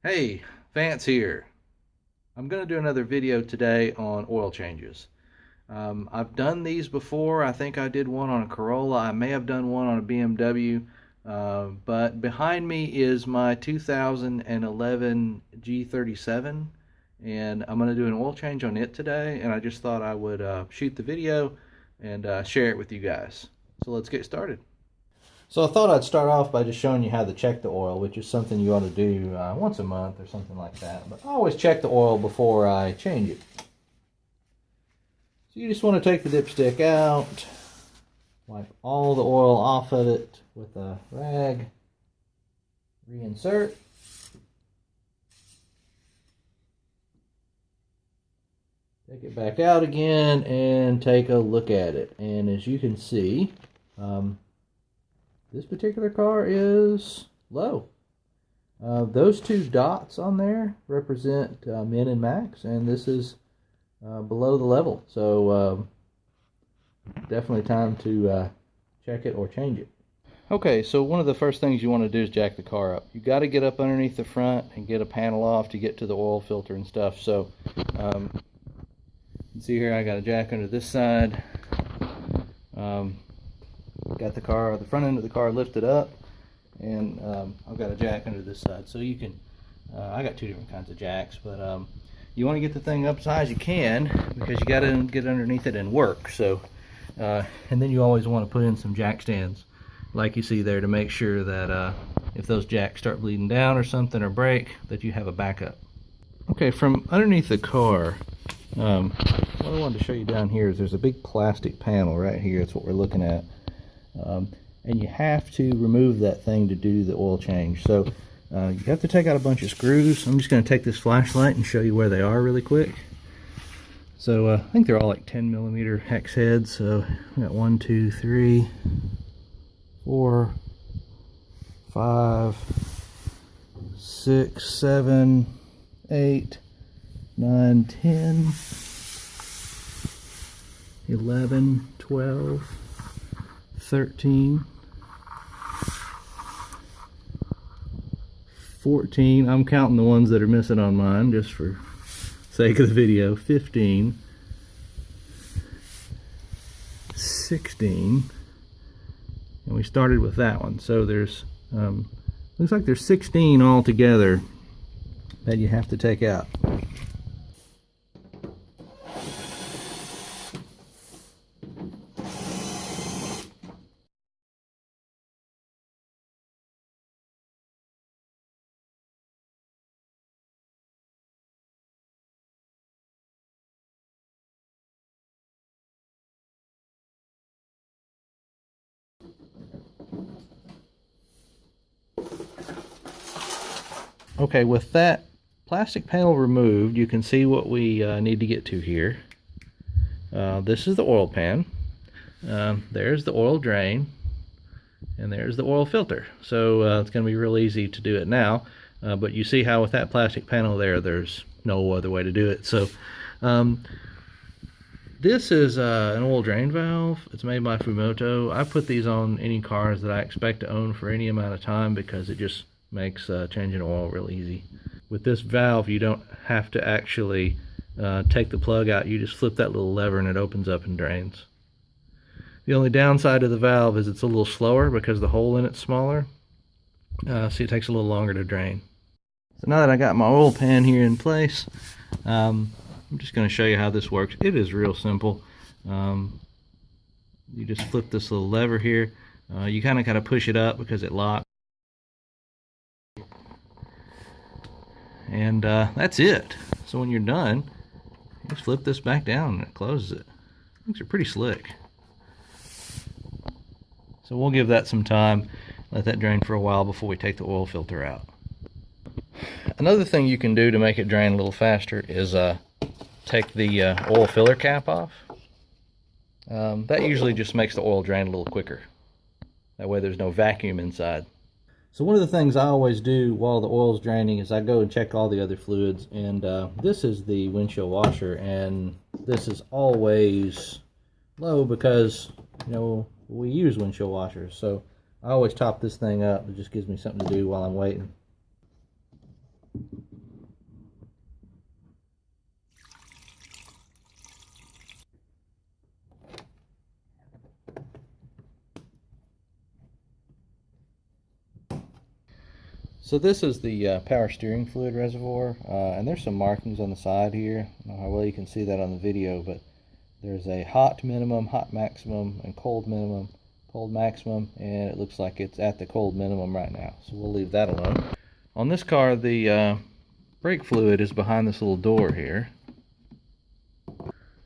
Hey, Vance here. I'm going to do another video today on oil changes. I've done these before. I think I did one on a Corolla. I may have done one on a BMW. But behind me is my 2011 G37, and I'm going to do an oil change on it today. And I just thought I would shoot the video and share it with you guys. So let's get started. So I thought I'd start off by just showing you how to check the oil, which is something you ought to do once a month or something like that. But I always check the oil before I change it. So you just want to take the dipstick out, wipe all the oil off of it with a rag, reinsert. Take it back out again and take a look at it. And as you can see, this particular car is low. Those two dots on there represent min and max, and this is below the level. So definitely time to check it or change it. Okay, so one of the first things you want to do is jack the car up. You got to get up underneath the front and get a panel off to get to the oil filter and stuff. So you can see here I got a jack under this side. Got the front end of the car lifted up, and I've got a jack under this side. So you can, I got two different kinds of jacks, but you want to get the thing up as high as you can because you got to get underneath it and work. So, and then you always want to put in some jack stands, like you see there, to make sure that if those jacks start bleeding down or something or break, that you have a backup. Okay, from underneath the car, what I wanted to show you down here is there's a big plastic panel right here. That's what we're looking at. And you have to remove that thing to do the oil change. So you have to take out a bunch of screws. I'm just going to take this flashlight and show you where they are really quick. So I think they're all like 10mm hex heads. So we got 1, 2, 3, 4, 5, 6, 7, 8, 9, 10, 11, 12, 13, 14. I'm counting the ones that are missing on mine just for sake of the video. 15, 16, and we started with that one. So there's looks like there's 16 altogether that you have to take out. Okay, with that plastic panel removed, you can see what we need to get to here. This is the oil pan. There's the oil drain, and there's the oil filter. So it's going to be real easy to do it now. But you see how with that plastic panel there, there's no other way to do it. So this is an oil drain valve. It's made by Fumoto. I put these on any cars that I expect to own for any amount of time because it just makes changing oil real easy. With this valve, you don't have to actually take the plug out. You just flip that little lever and it opens up and drains. The only downside of the valve is it's a little slower because the hole in it's smaller, so it takes a little longer to drain. So now that I got my oil pan here in place, I'm just going to show you how this works. It is real simple. You just flip this little lever here. You kind of got to push it up because it locks. And that's it. So when you're done, you just flip this back down and it closes it. Things are pretty slick. So we'll give that some time, let that drain for a while before we take the oil filter out. Another thing you can do to make it drain a little faster is take the oil filler cap off. That usually just makes the oil drain a little quicker. That way there's no vacuum inside. So one of the things I always do while the oil's draining is I go and check all the other fluids, and this is the windshield washer, and this is always low because, you know, we use windshield washers. So I always top this thing up. It just gives me something to do while I'm waiting. So this is the power steering fluid reservoir, and there's some markings on the side here. I don't know how well you can see that on the video, but there's a hot minimum, hot maximum, and cold minimum, cold maximum, and it looks like it's at the cold minimum right now, so we'll leave that alone. On this car, the brake fluid is behind this little door here.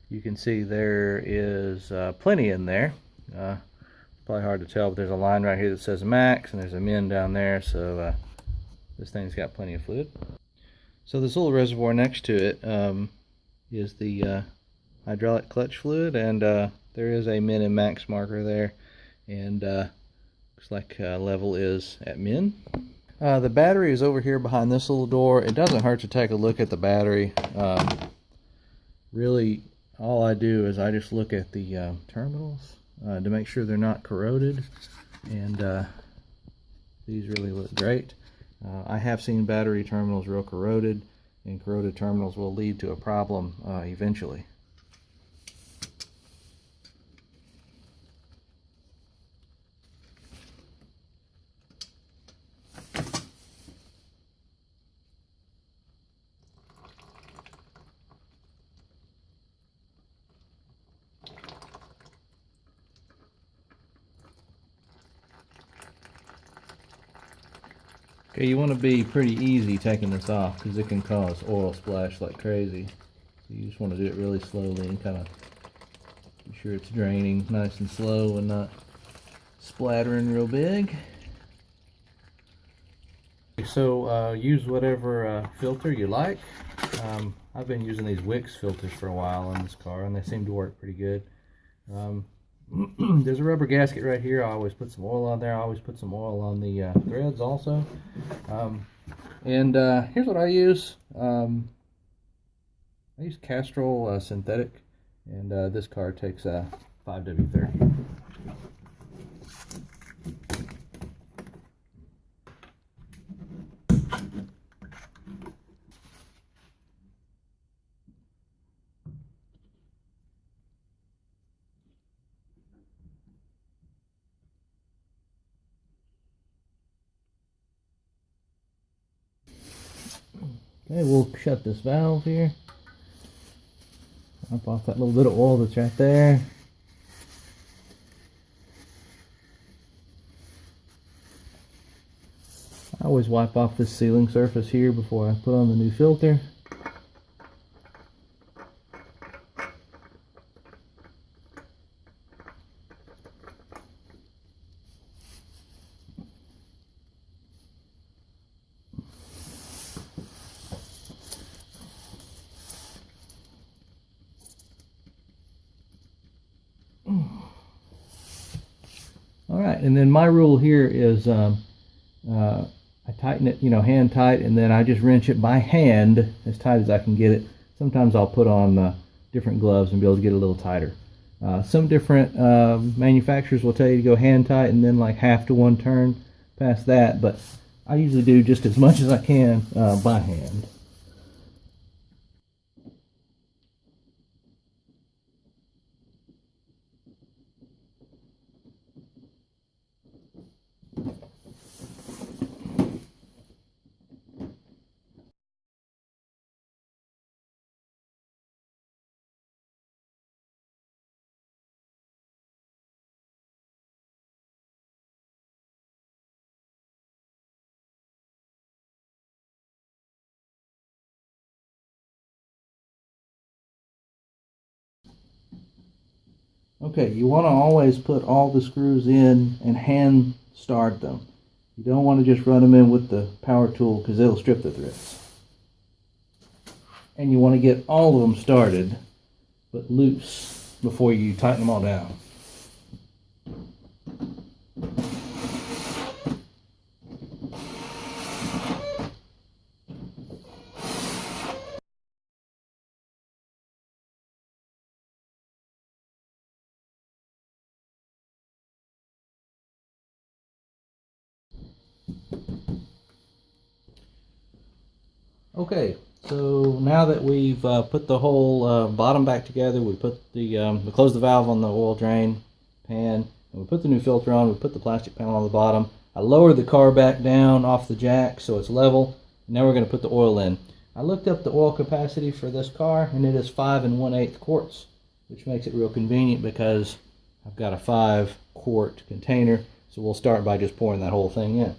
You can see there is plenty in there. Probably hard to tell, but there's a line right here that says max, and there's a min down there, so this thing's got plenty of fluid. So this little reservoir next to it is the hydraulic clutch fluid, and there is a min and max marker there, and looks like level is at min. The battery is over here behind this little door. It doesn't hurt to take a look at the battery. Really, all I do is I just look at the terminals to make sure they're not corroded, and these really look great. I have seen battery terminals real corroded, and corroded terminals will lead to a problem eventually. Okay, you want to be pretty easy taking this off because it can cause oil splash like crazy. So you just want to do it really slowly and kind of be sure it's draining nice and slow and not splattering real big. So use whatever filter you like. I've been using these Wix filters for a while on this car, and they seem to work pretty good. There's a rubber gasket right here. I always put some oil on there. I always put some oil on the threads also. Here's what I use. I use Castrol synthetic, and this car takes 5W30. Okay, we'll shut this valve here. Wipe off that little bit of oil that's right there. I always wipe off this sealing surface here before I put on the new filter. Alright, and then my rule here is I tighten it, hand tight, and then I just wrench it by hand as tight as I can get it. Sometimes I'll put on different gloves and be able to get a little tighter. Some different manufacturers will tell you to go hand tight and then like half to one turn past that, but I usually do just as much as I can by hand. Okay, you want to always put all the screws in and hand start them. You don't want to just run them in with the power tool because it'll strip the threads. And you want to get all of them started but loose before you tighten them all down. Okay, so now that we've put the whole bottom back together, we put we closed the valve on the oil drain pan, and we put the new filter on, we put the plastic panel on the bottom, I lowered the car back down off the jack so it's level. Now we're going to put the oil in. I looked up the oil capacity for this car, and it is 5 1/8 quarts, which makes it real convenient because I've got a 5-quart container. So we'll start by just pouring that whole thing in.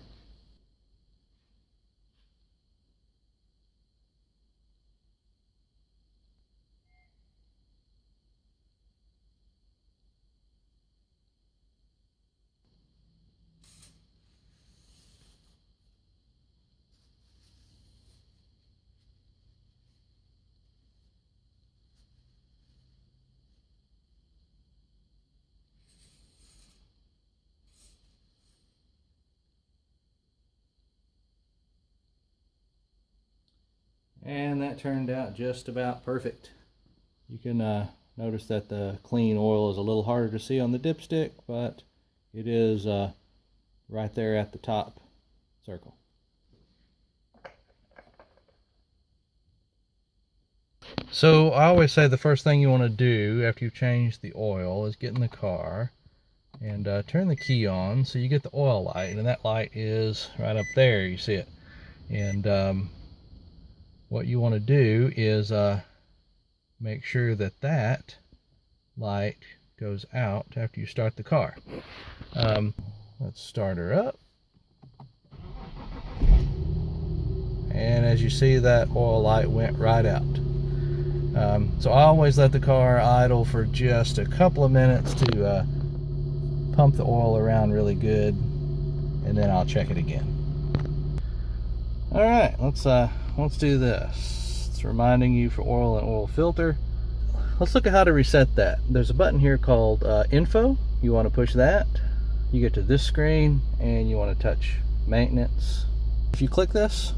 And that turned out just about perfect. You can notice that the clean oil is a little harder to see on the dipstick, but it is right there at the top circle. So I always say the first thing you want to do after you've changed the oil is get in the car and turn the key on so you get the oil light, and that light is right up there, you see it. And what you want to do is make sure that that light goes out after you start the car. Let's start her up. And as you see, that oil light went right out. So I always let the car idle for just a couple of minutes to pump the oil around really good, and then I'll check it again. All right, let's do this. It's reminding you for oil and oil filter. Let's look at how to reset that. There's a button here called Info. You want to push that. You get to this screen and you want to touch Maintenance. If you click this,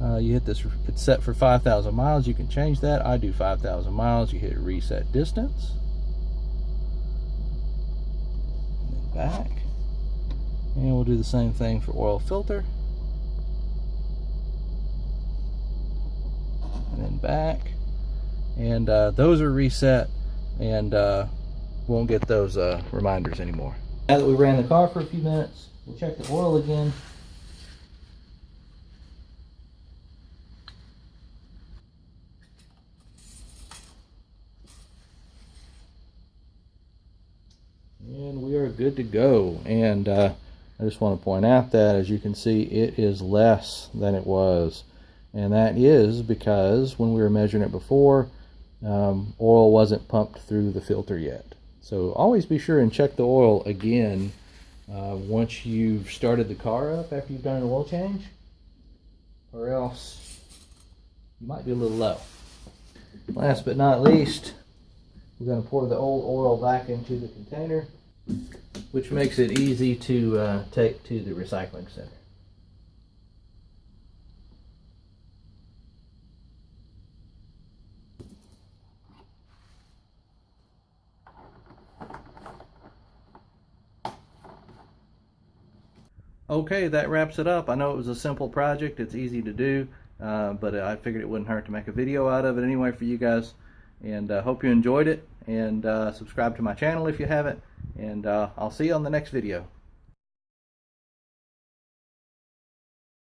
you hit this, it's set for 5,000 miles. You can change that. I do 5,000 miles. You hit Reset Distance. And then back. And we'll do the same thing for oil filter. And then back. And those are reset, and won't get those reminders anymore. Now that we ran the car for a few minutes, we'll check the oil again. And we are good to go. And I just want to point out that, as you can see, it is less than it was. And that is because when we were measuring it before, oil wasn't pumped through the filter yet. So always be sure and check the oil again once you've started the car up after you've done an oil change, or else you might be a little low. Last but not least, we're going to pour the old oil back into the container, which makes it easy to take to the recycling center. Okay, that wraps it up. I know it was a simple project. It's easy to do, but I figured it wouldn't hurt to make a video out of it anyway for you guys. And hope you enjoyed it. And subscribe to my channel if you haven't. And I'll see you on the next video.